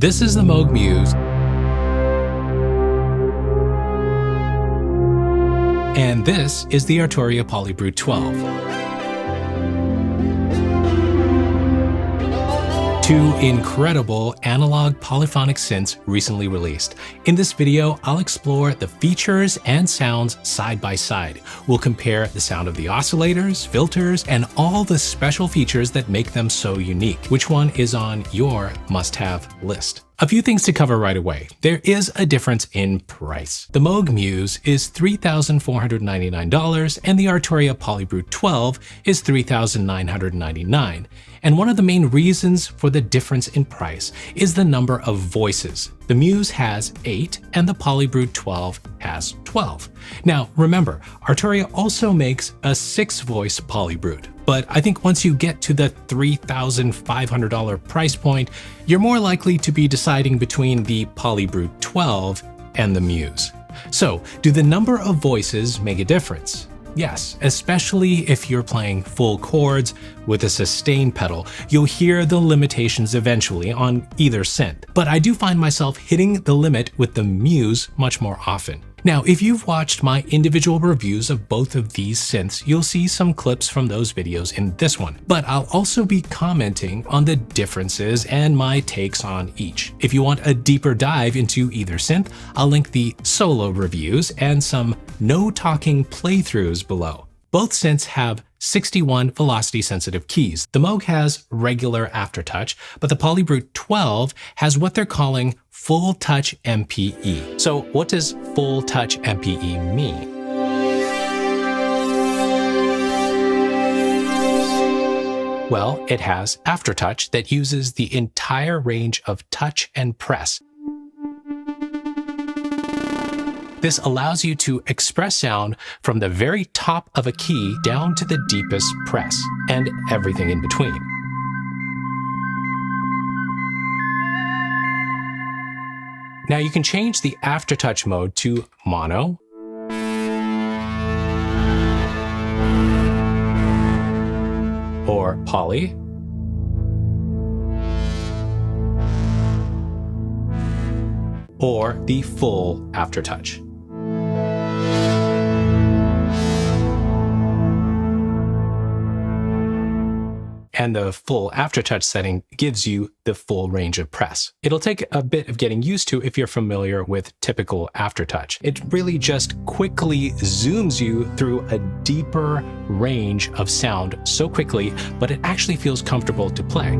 This is the Moog Muse, and this is the Arturia Polybrute 12. Two incredible analog polyphonic synths recently released. In this video, I'll explore the features and sounds side by side. We'll compare the sound of the oscillators, filters, and all the special features that make them so unique. Which one is on your must-have list? A few things to cover right away. There is a difference in price. The Moog Muse is $3,499 and the Arturia Polybrute 12 is $3,999. And one of the main reasons for the difference in price is the number of voices. The Muse has 8 and the Polybrute 12 has 12. Now remember, Arturia also makes a 6-voice Polybrute. But I think once you get to the $3,500 price point, you're more likely to be deciding between the Polybrute 12 and the Muse. So, do the number of voices make a difference? Yes, especially if you're playing full chords with a sustain pedal. You'll hear the limitations eventually on either synth. But I do find myself hitting the limit with the Muse much more often. Now, if you've watched my individual reviews of both of these synths, you'll see some clips from those videos in this one. But I'll also be commenting on the differences and my takes on each. If you want a deeper dive into either synth, I'll link the solo reviews and some no-talking playthroughs below. Both synths have 61 velocity-sensitive keys. The Moog has regular aftertouch, but the Polybrute 12 has what they're calling full touch MPE. So what does full touch MPE mean? Well, it has aftertouch that uses the entire range of touch and press. This allows you to express sound from the very top of a key down to the deepest press, and everything in between. Now you can change the aftertouch mode to mono, or poly, or the full aftertouch. And the full aftertouch setting gives you the full range of press. It'll take a bit of getting used to if you're familiar with typical aftertouch. It really just quickly zooms you through a deeper range of sound so quickly, but it actually feels comfortable to play.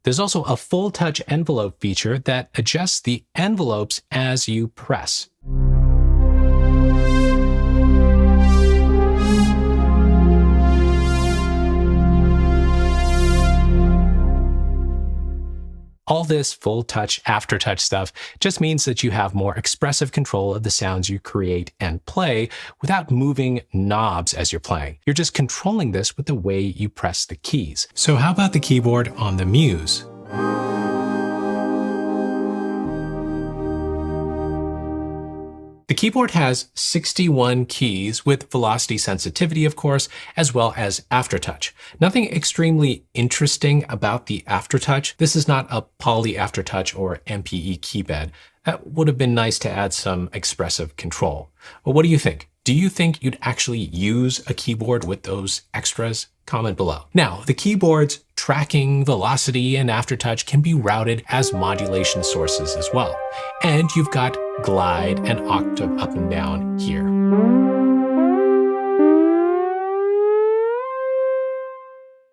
There's also a full touch envelope feature that adjusts the envelopes as you press. All this full touch, aftertouch stuff just means that you have more expressive control of the sounds you create and play without moving knobs as you're playing. You're just controlling this with the way you press the keys. So how about the keyboard on the Muse? The keyboard has 61 keys with velocity sensitivity, of course, as well as aftertouch. Nothing extremely interesting about the aftertouch. This is not a poly aftertouch or MPE keybed. That would have been nice to add some expressive control. Well, what do you think? Do you think you'd actually use a keyboard with those extras? Comment below. Now, the keyboard's tracking, velocity, and aftertouch can be routed as modulation sources as well. And you've got glide and octave up and down here.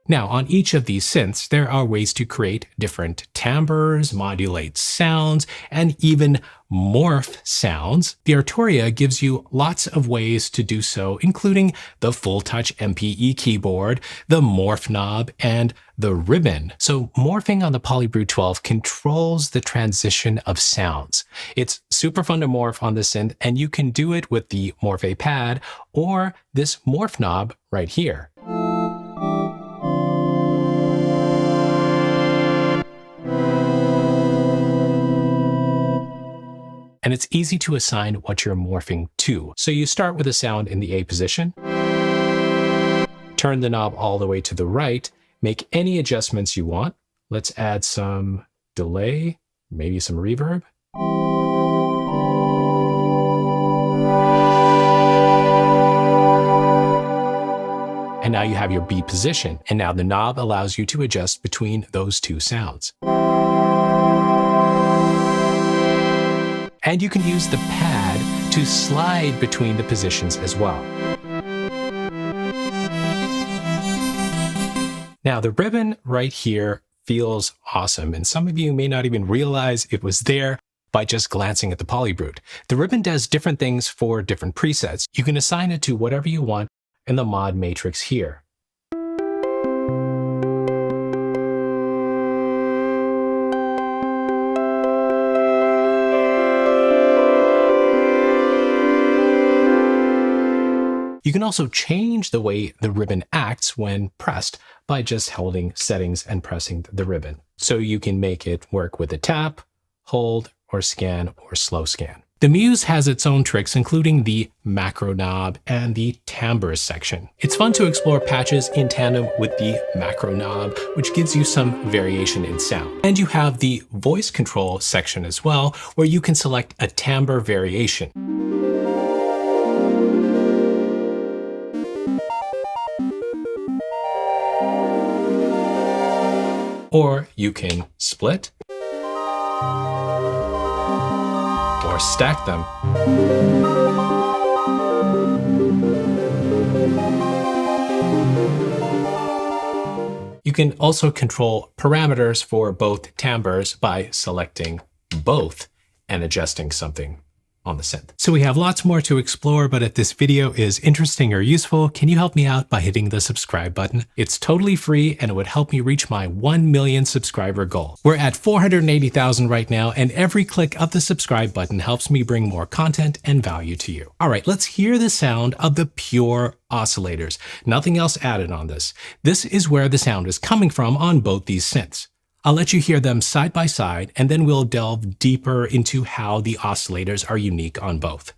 Now, on each of these synths, there are ways to create different timbres, modulate sounds, and even morph sounds. The Arturia gives you lots of ways to do so, including the full touch MPE keyboard, the morph knob, and the ribbon. So morphing on the Polybrute 12 controls the transition of sounds. It's super fun to morph on the synth, and you can do it with the Morph pad or this morph knob right here. And it's easy to assign what you're morphing to. So you start with a sound in the A position, turn the knob all the way to the right, make any adjustments you want. Let's add some delay, maybe some reverb. And now you have your beat position, and now the knob allows you to adjust between those two sounds. And you can use the pad to slide between the positions as well. Now the ribbon right here feels awesome, and some of you may not even realize it was there by just glancing at the Polybrute. The ribbon does different things for different presets. You can assign it to whatever you want in the mod matrix here. You can also change the way the ribbon acts when pressed by just holding settings and pressing the ribbon. So you can make it work with a tap, hold, or scan, or slow scan. The Muse has its own tricks, including the macro knob and the timbres section. It's fun to explore patches in tandem with the macro knob, which gives you some variation in sound. And you have the voice control section as well, where you can select a timbre variation. Or you can split or stack them. You can also control parameters for both timbres by selecting both and adjusting something on the synth. So we have lots more to explore, but if this video is interesting or useful, can you help me out by hitting the subscribe button? It's totally free and it would help me reach my 1 million subscriber goal. We're at 480,000 right now, and every click of the subscribe button helps me bring more content and value to you. All right, let's hear the sound of the pure oscillators. Nothing else added on this. This is where the sound is coming from on both these synths. I'll let you hear them side by side, and then we'll delve deeper into how the oscillators are unique on both.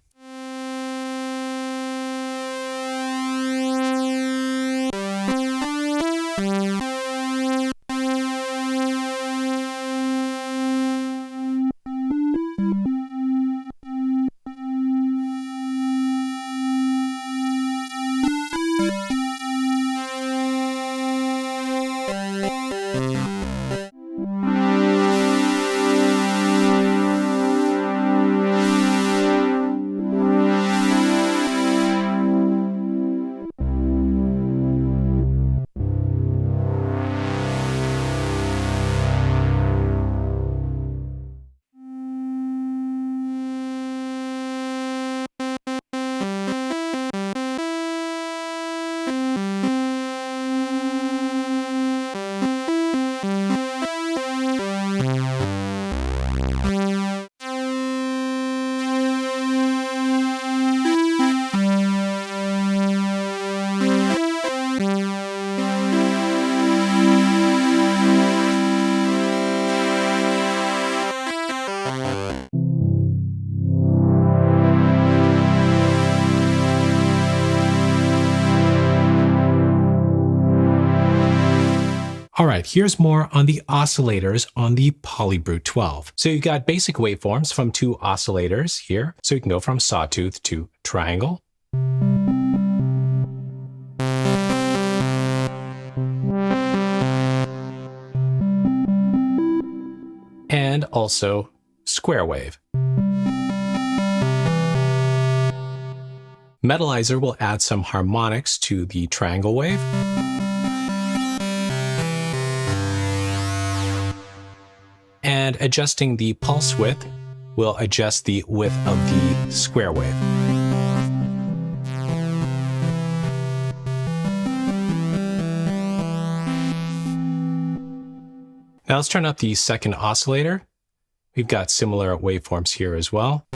All right, here's more on the oscillators on the Polybrute 12. So you've got basic waveforms from two oscillators here. So you can go from sawtooth to triangle. And also square wave. Metalizer will add some harmonics to the triangle wave. And adjusting the pulse width will adjust the width of the square wave. Now let's turn up the second oscillator. We've got similar waveforms here as well.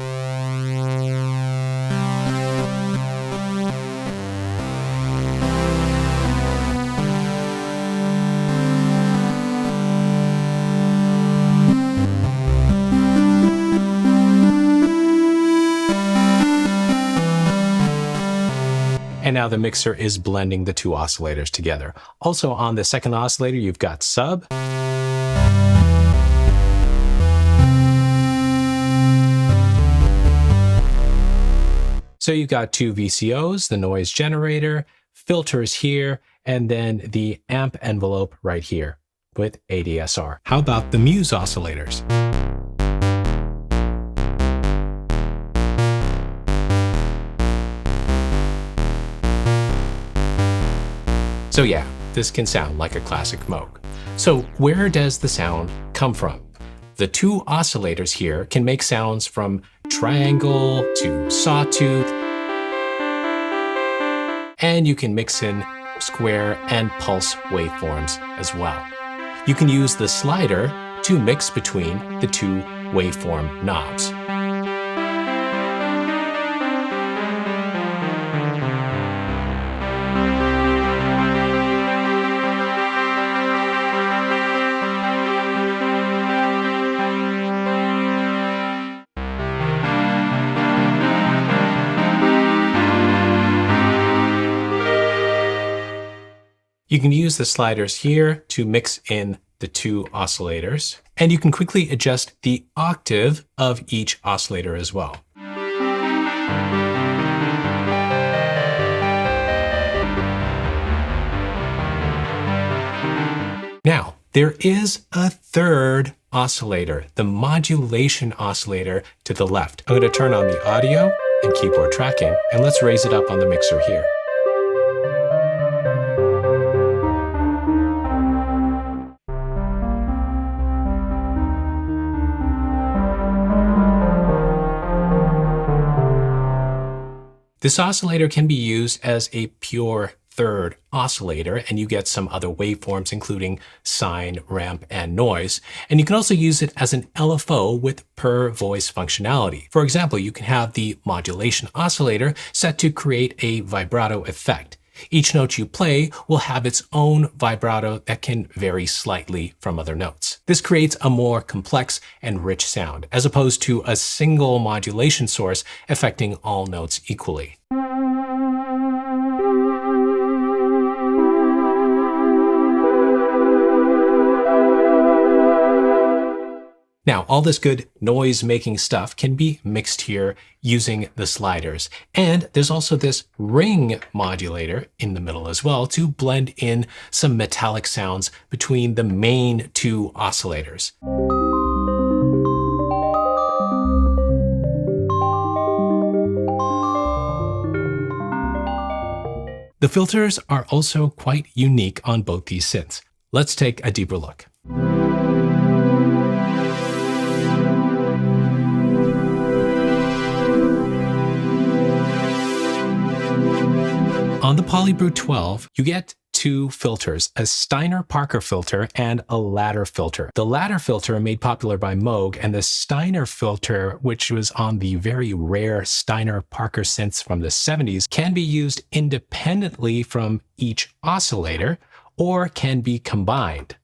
And now the mixer is blending the two oscillators together. Also on the second oscillator, you've got sub. So you've got two VCOs, the noise generator, filters here, and then the amp envelope right here with ADSR. How about the Muse oscillators? So yeah, this can sound like a classic Moog. So where does the sound come from? The two oscillators here can make sounds from triangle to sawtooth, and you can mix in square and pulse waveforms as well. You can use the slider to mix between the two waveform knobs. You can use the sliders here to mix in the two oscillators, and you can quickly adjust the octave of each oscillator as well. Now, there is a third oscillator, the modulation oscillator to the left. I'm going to turn on the audio and keyboard tracking, and let's raise it up on the mixer here. This oscillator can be used as a pure third oscillator, and you get some other waveforms including sine, ramp, and noise. And you can also use it as an LFO with per voice functionality. For example, you can have the modulation oscillator set to create a vibrato effect. Each note you play will have its own vibrato that can vary slightly from other notes. This creates a more complex and rich sound, as opposed to a single modulation source affecting all notes equally. Now, all this good noise-making stuff can be mixed here using the sliders. And there's also this ring modulator in the middle as well to blend in some metallic sounds between the main two oscillators. The filters are also quite unique on both these synths. Let's take a deeper look. On the Polybrute 12, you get two filters, a Steiner-Parker filter and a ladder filter. The ladder filter made popular by Moog, and the Steiner filter, which was on the very rare Steiner-Parker synths from the 70s, can be used independently from each oscillator or can be combined.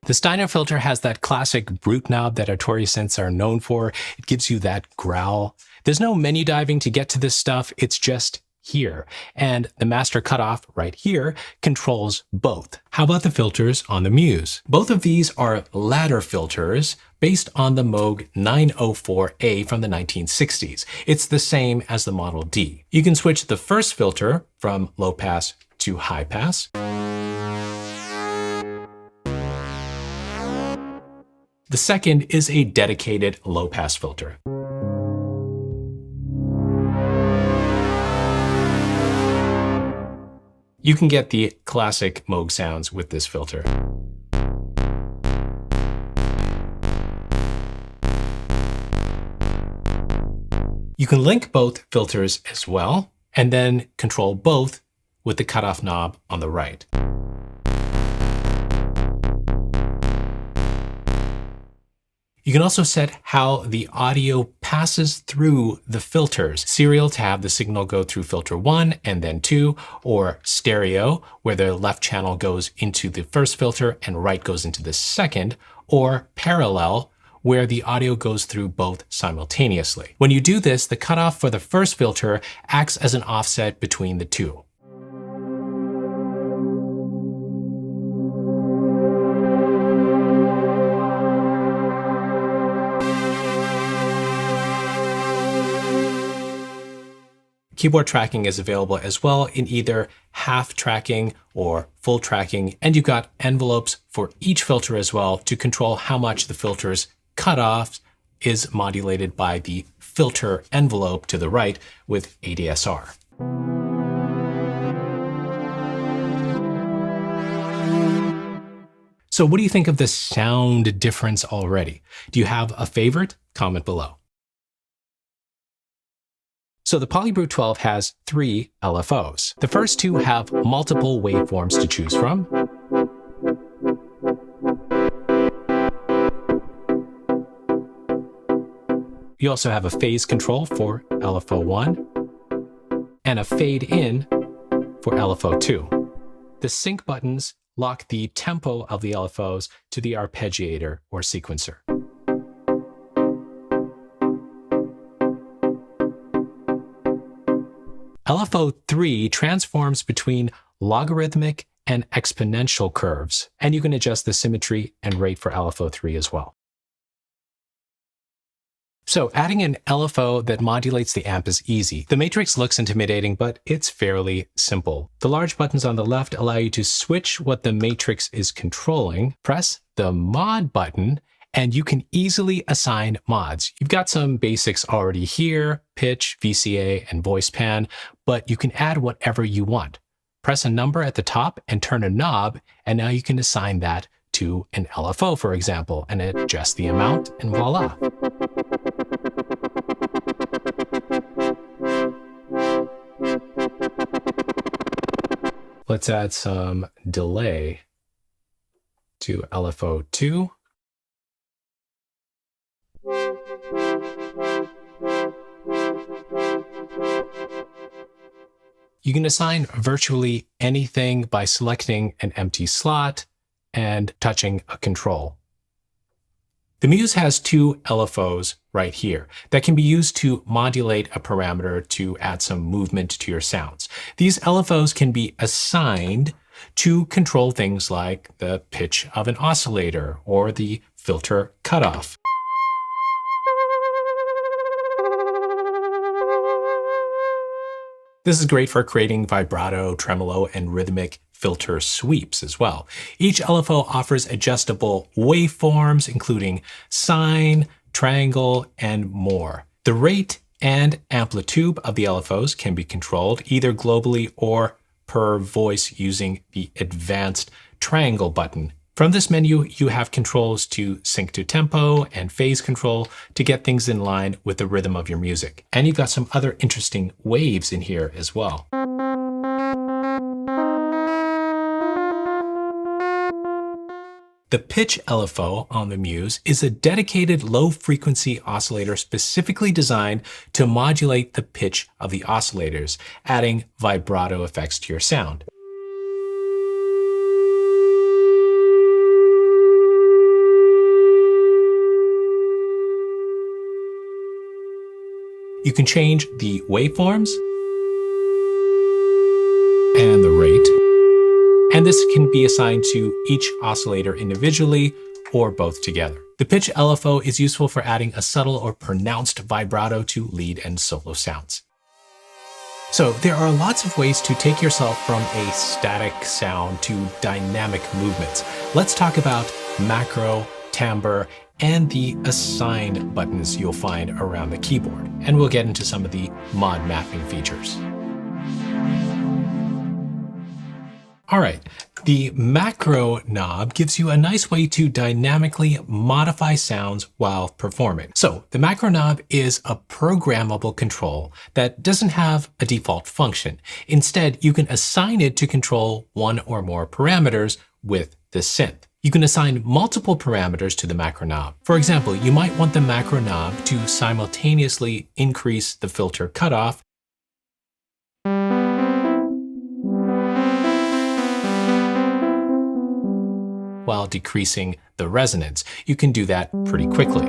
The Steiner filter has that classic brute knob that Arturia synths are known for. It gives you that growl. There's no menu diving to get to this stuff. It's just here. And the master cutoff right here controls both. How about the filters on the Muse? Both of these are ladder filters based on the Moog 904A from the 1960s. It's the same as the Model D. You can switch the first filter from low pass to high pass. The second is a dedicated low-pass filter. You can get the classic Moog sounds with this filter. You can link both filters as well, and then control both with the cutoff knob on the right. You can also set how the audio passes through the filters. Serial to have the signal go through filter 1 and then 2, or stereo, where the left channel goes into the first filter and right goes into the second, or parallel, where the audio goes through both simultaneously. When you do this, the cutoff for the first filter acts as an offset between the two. Keyboard tracking is available as well in either half tracking or full tracking, and you've got envelopes for each filter as well to control how much the filter's cutoff is modulated by the filter envelope to the right with ADSR. So what do you think of the sound difference already? Do you have a favorite? Comment below. So the Polybrute 12 has 3 LFOs. The first two have multiple waveforms to choose from. You also have a phase control for LFO 1 and a fade in for LFO 2. The sync buttons lock the tempo of the LFOs to the arpeggiator or sequencer. LFO 3 transforms between logarithmic and exponential curves, and you can adjust the symmetry and rate for LFO 3 as well. So adding an LFO that modulates the amp is easy. The matrix looks intimidating, but it's fairly simple. The large buttons on the left allow you to switch what the matrix is controlling. Press the mod button, and you can easily assign mods. You've got some basics already here, pitch, VCA, and voice pan, but you can add whatever you want. Press a number at the top and turn a knob, and now you can assign that to an LFO, for example, and adjust the amount, and voila. Let's add some delay to LFO 2. You can assign virtually anything by selecting an empty slot and touching a control. The Muse has 2 LFOs right here that can be used to modulate a parameter to add some movement to your sounds. These LFOs can be assigned to control things like the pitch of an oscillator or the filter cutoff. This is great for creating vibrato, tremolo, and rhythmic filter sweeps as well. Each LFO offers adjustable waveforms, including sine, triangle, and more. The rate and amplitude of the LFOs can be controlled either globally or per voice using the advanced triangle button. From this menu, you have controls to sync to tempo and phase control to get things in line with the rhythm of your music. And you've got some other interesting waves in here as well. The pitch LFO on the Muse is a dedicated low-frequency oscillator specifically designed to modulate the pitch of the oscillators, adding vibrato effects to your sound. You can change the waveforms and the rate, and this can be assigned to each oscillator individually or both together. The pitch LFO is useful for adding a subtle or pronounced vibrato to lead and solo sounds. So there are lots of ways to take yourself from a static sound to dynamic movements. Let's talk about macro, timbre, and the assign buttons you'll find around the keyboard. And we'll get into some of the mod mapping features. All right, the macro knob gives you a nice way to dynamically modify sounds while performing. So the macro knob is a programmable control that doesn't have a default function. Instead, you can assign it to control one or more parameters with the synth. You can assign multiple parameters to the macro knob. For example, you might want the macro knob to simultaneously increase the filter cutoff while decreasing the resonance. You can do that pretty quickly.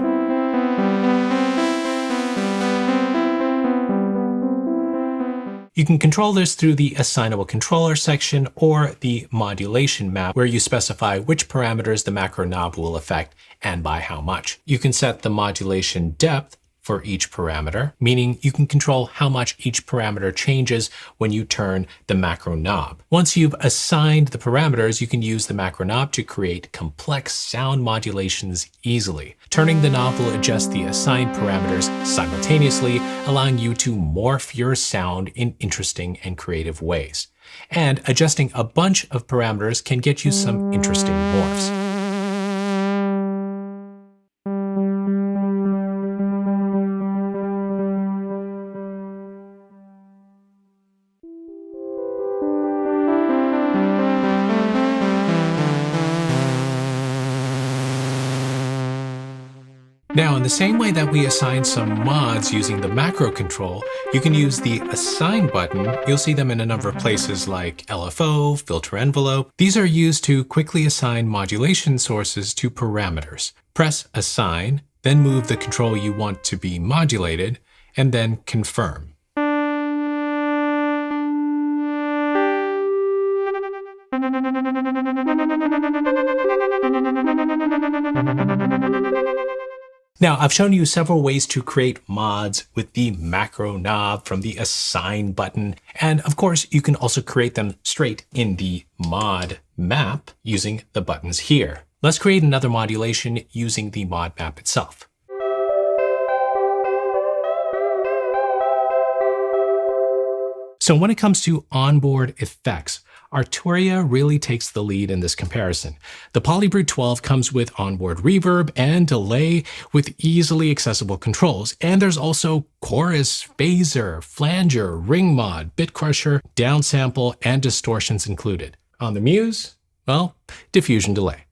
You can control this through the Assignable Controller section or the Modulation map, where you specify which parameters the macro knob will affect and by how much. You can set the modulation depth for each parameter, meaning you can control how much each parameter changes when you turn the macro knob. Once you've assigned the parameters, you can use the macro knob to create complex sound modulations easily. Turning the knob will adjust the assigned parameters simultaneously, allowing you to morph your sound in interesting and creative ways. And adjusting a bunch of parameters can get you some interesting morphs. Now, in the same way that we assign some mods using the macro control, you can use the Assign button. You'll see them in a number of places like LFO, Filter Envelope. These are used to quickly assign modulation sources to parameters. Press Assign, then move the control you want to be modulated, and then Confirm. Now, I've shown you several ways to create mods with the macro knob from the Assign button. And of course, you can also create them straight in the mod map using the buttons here. Let's create another modulation using the mod map itself. So when it comes to onboard effects, Arturia really takes the lead in this comparison. The Polybrute 12 comes with onboard reverb and delay with easily accessible controls. And there's also chorus, phaser, flanger, ring mod, bit crusher, downsample, and distortions included. On the Muse, well, diffusion delay.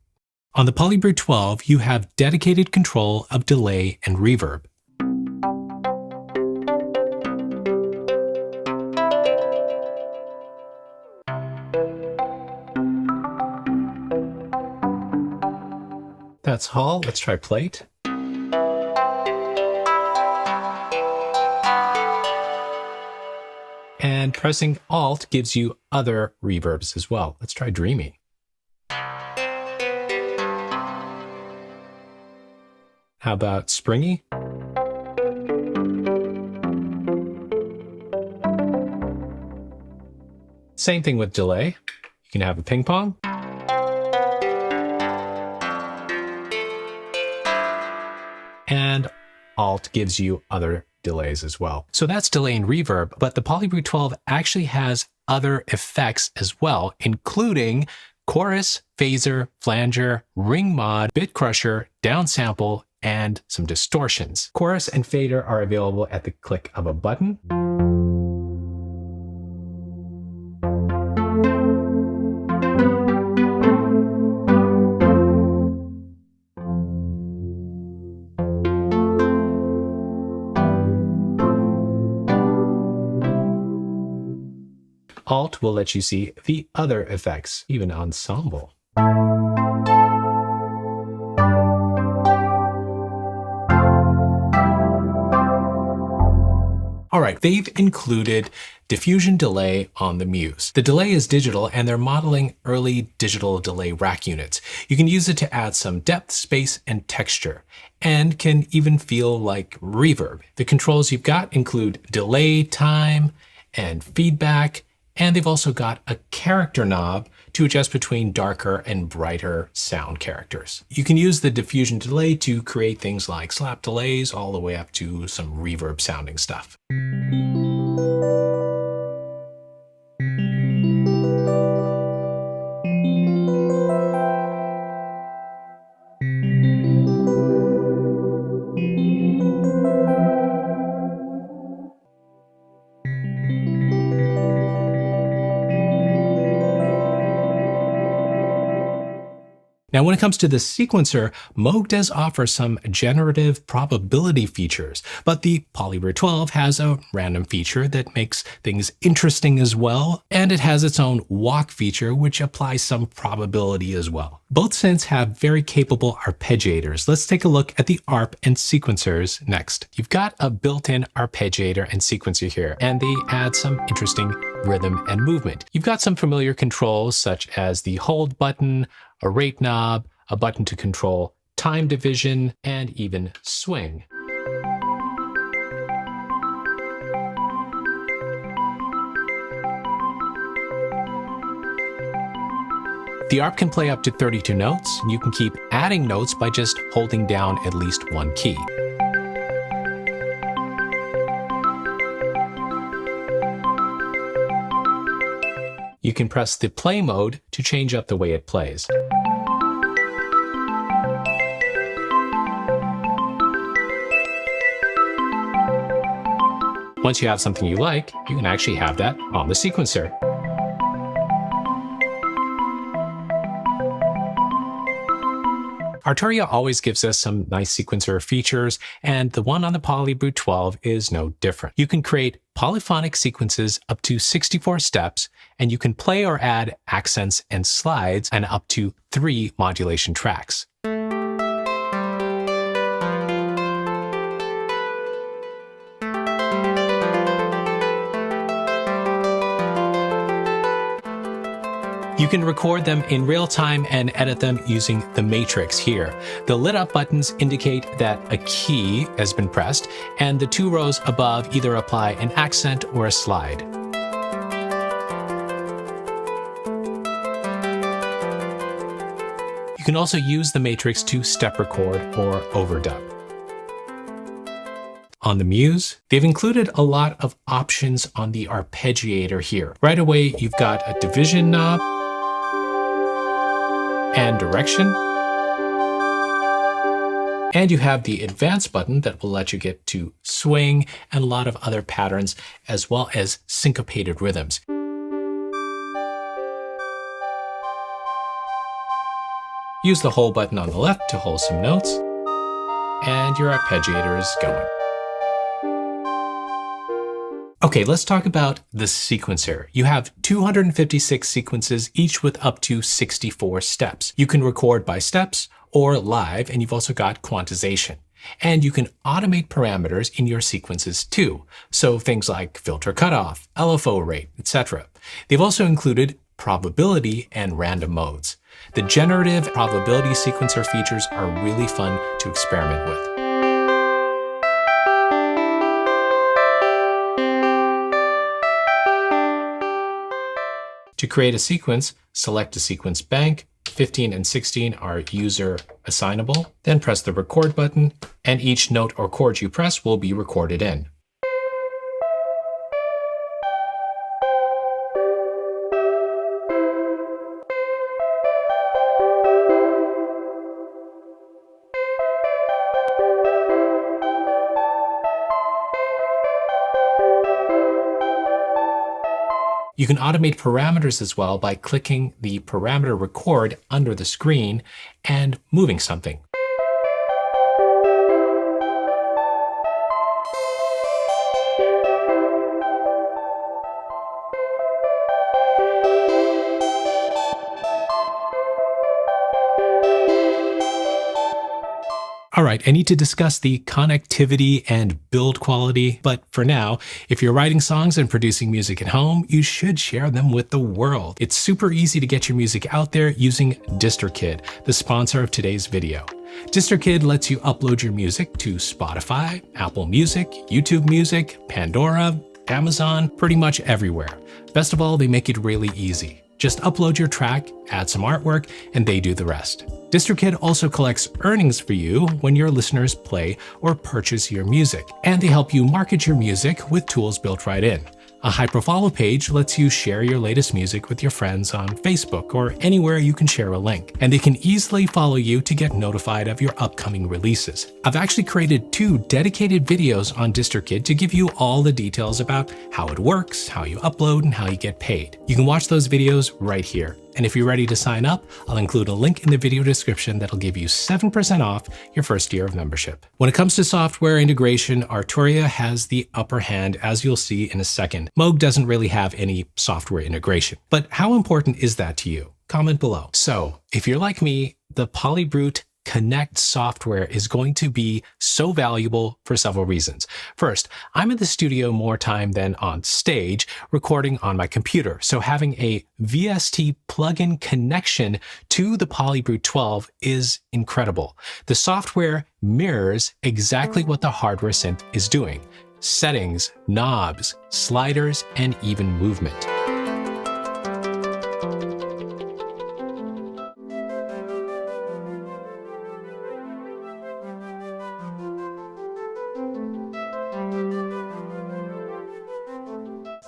On the Polybrute 12, you have dedicated control of delay and reverb. That's Hall. Let's try plate. And pressing Alt gives you other reverbs as well. Let's try dreamy. How about springy? Same thing with delay. You can have a ping pong. And Alt gives you other delays as well. So that's delay and reverb, but the Polybrute 12 actually has other effects as well, including chorus, phaser, flanger, ring mod, bit crusher, downsample, and some distortions. Chorus and fader are available at the click of a button. Alt will let you see the other effects, even ensemble. All right, they've included diffusion delay on the Muse. The delay is digital and they're modeling early digital delay rack units. You can use it to add some depth, space, and texture, and can even feel like reverb. The controls you've got include delay, time, and feedback, and they've also got a character knob to adjust between darker and brighter sound characters. You can use the diffusion delay to create things like slap delays all the way up to some reverb sounding stuff. Now, when it comes to the sequencer, Moog does offer some generative probability features, but the Polybrute 12 has a random feature that makes things interesting as well, and it has its own walk feature, which applies some probability as well. Both synths have very capable arpeggiators. Let's take a look at the ARP and sequencers next. You've got a built-in arpeggiator and sequencer here, and they add some interesting rhythm and movement. You've got some familiar controls such as the hold button, a rate knob, a button to control time division, and even swing. The ARP can play up to 32 notes, and you can keep adding notes by just holding down at least one key. You can press the play mode to change up the way it plays. Once you have something you like, you can actually have that on the sequencer. Arturia always gives us some nice sequencer features, and the one on the Polybrute 12 is no different. You can create polyphonic sequences up to 64 steps, and you can play or add accents and slides and up to 3 modulation tracks. You can record them in real time and edit them using the matrix here. The lit up buttons indicate that a key has been pressed, and the 2 rows above either apply an accent or a slide. You can also use the matrix to step record or overdub. On the Muse, they've included a lot of options on the arpeggiator here. Right away, you've got a division knob, and direction. And you have the advanced button that will let you get to swing and a lot of other patterns, as well as syncopated rhythms. Use the hold button on the left to hold some notes, and your arpeggiator is going. Okay, let's talk about the sequencer. You have 256 sequences, each with up to 64 steps. You can record by steps or live, and you've also got quantization. And you can automate parameters in your sequences too. So things like filter cutoff, LFO rate, etc. They've also included probability and random modes. The generative probability sequencer features are really fun to experiment with. To create a sequence, select a sequence bank. 15 and 16 are user assignable. Then press the record button, and each note or chord you press will be recorded in. You can automate parameters as well by clicking the parameter record under the screen and moving something. All right, I need to discuss the connectivity and build quality, but for now, if you're writing songs and producing music at home, you should share them with the world. It's super easy to get your music out there using DistroKid, the sponsor of today's video. DistroKid lets you upload your music to Spotify, Apple Music, YouTube Music, Pandora, Amazon, pretty much everywhere. Best of all, they make it really easy. Just upload your track, add some artwork, and they do the rest. DistroKid also collects earnings for you when your listeners play or purchase your music, and they help you market your music with tools built right in. A hyperfollow page lets you share your latest music with your friends on Facebook or anywhere you can share a link, and they can easily follow you to get notified of your upcoming releases. I've actually created 2 dedicated videos on DistroKid to give you all the details about how it works, how you upload, and how you get paid. You can watch those videos right here. And if you're ready to sign up, I'll include a link in the video description that'll give you 7% off your first year of membership. When it comes to software integration, Arturia has the upper hand, as you'll see in a second. Moog doesn't really have any software integration. But how important is that to you? Comment below. So, if you're like me, the Polybrute Connect software is going to be so valuable for several reasons. First, I'm in the studio more time than on stage, recording on my computer, so having a VST plugin connection to the Polybrute 12 is incredible. The software mirrors exactly what the hardware synth is doing: settings, knobs, sliders, and even movement.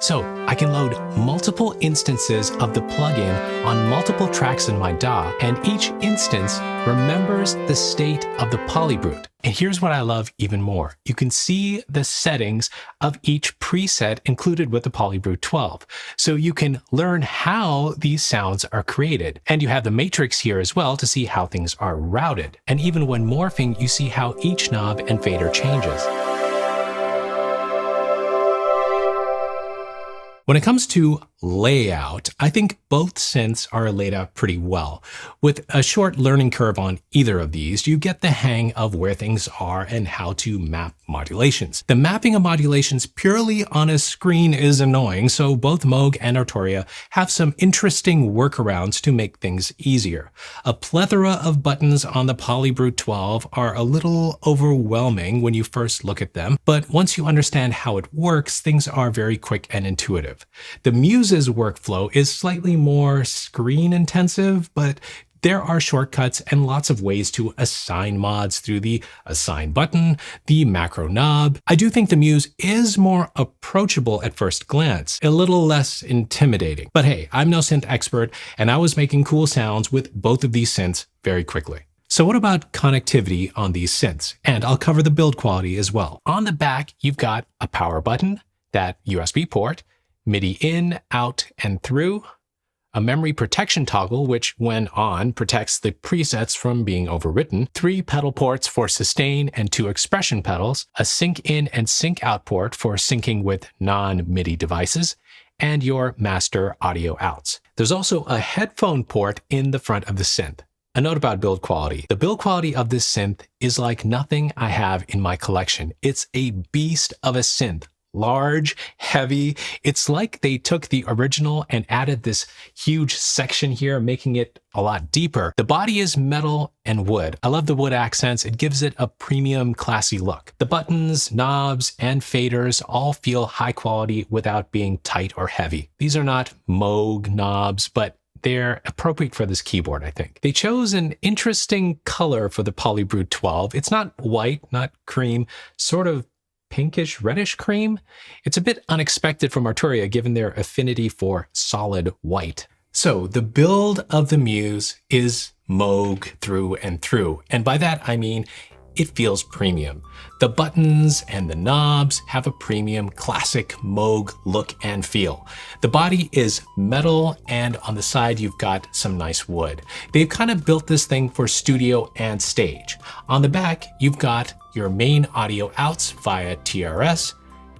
So I can load multiple instances of the plugin on multiple tracks in my DAW, and each instance remembers the state of the Polybrute. And here's what I love even more. You can see the settings of each preset included with the Polybrute 12. So you can learn how these sounds are created. And you have the matrix here as well to see how things are routed. And even when morphing, you see how each knob and fader changes. When it comes to layout, I think both synths are laid out pretty well. With a short learning curve on either of these, you get the hang of where things are and how to map modulations. The mapping of modulations purely on a screen is annoying, so both Moog and Arturia have some interesting workarounds to make things easier. A plethora of buttons on the Polybrute 12 are a little overwhelming when you first look at them, but once you understand how it works, things are very quick and intuitive. The Muse's workflow is slightly more screen intensive, but there are shortcuts and lots of ways to assign mods through the assign button, the macro knob. I do think the Muse is more approachable at first glance, a little less intimidating. But hey, I'm no synth expert, and I was making cool sounds with both of these synths very quickly. So what about connectivity on these synths? And I'll cover the build quality as well. On the back, you've got a power button, that USB port, MIDI in, out, and through, a memory protection toggle, which when on protects the presets from being overwritten, 3 pedal ports for sustain and 2 expression pedals, a sync in and sync out port for syncing with non-MIDI devices, and your master audio outs. There's also a headphone port in the front of the synth. A note about build quality. The build quality of this synth is like nothing I have in my collection. It's a beast of a synth. Large, heavy. It's like they took the original and added this huge section here, making it a lot deeper. The body is metal and wood. I love the wood accents. It gives it a premium, classy look. The buttons, knobs, and faders all feel high quality without being tight or heavy. These are not Moog knobs, but they're appropriate for this keyboard, I think. They chose an interesting color for the Polybrute 12. It's not white, not cream, sort of pinkish reddish cream. It's a bit unexpected from Arturia given their affinity for solid white. So the build of the Muse is Moog through and through. And by that, I mean it feels premium. The buttons and the knobs have a premium classic Moog look and feel. The body is metal, and on the side you've got some nice wood. They've kind of built this thing for studio and stage. On the back, you've got your main audio outs via TRS,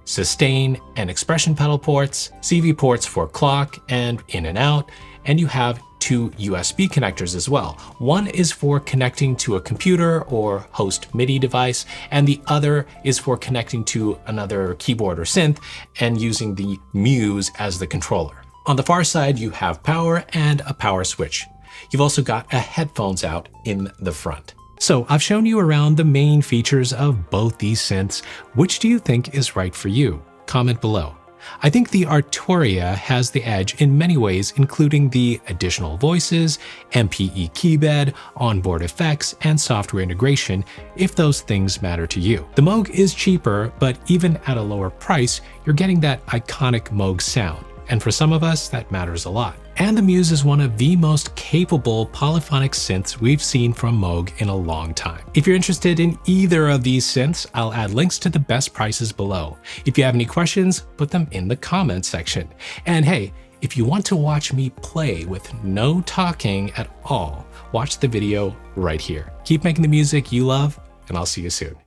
sustain and expression pedal ports, CV ports for clock and in and out, and you have 2 USB connectors as well. One is for connecting to a computer or host MIDI device, and the other is for connecting to another keyboard or synth and using the Muse as the controller. On the far side, you have power and a power switch. You've also got a headphones out in the front. So I've shown you around the main features of both these synths. Which do you think is right for you? Comment below. I think the Arturia has the edge in many ways, including the additional voices, MPE keybed, onboard effects, and software integration, if those things matter to you. The Moog is cheaper, but even at a lower price, you're getting that iconic Moog sound. And for some of us, that matters a lot. And the Muse is one of the most capable polyphonic synths we've seen from Moog in a long time. If you're interested in either of these synths, I'll add links to the best prices below. If you have any questions, put them in the comments section. And hey, If you want to watch me play with no talking at all, watch the video right here. Keep making the music you love, and I'll see you soon.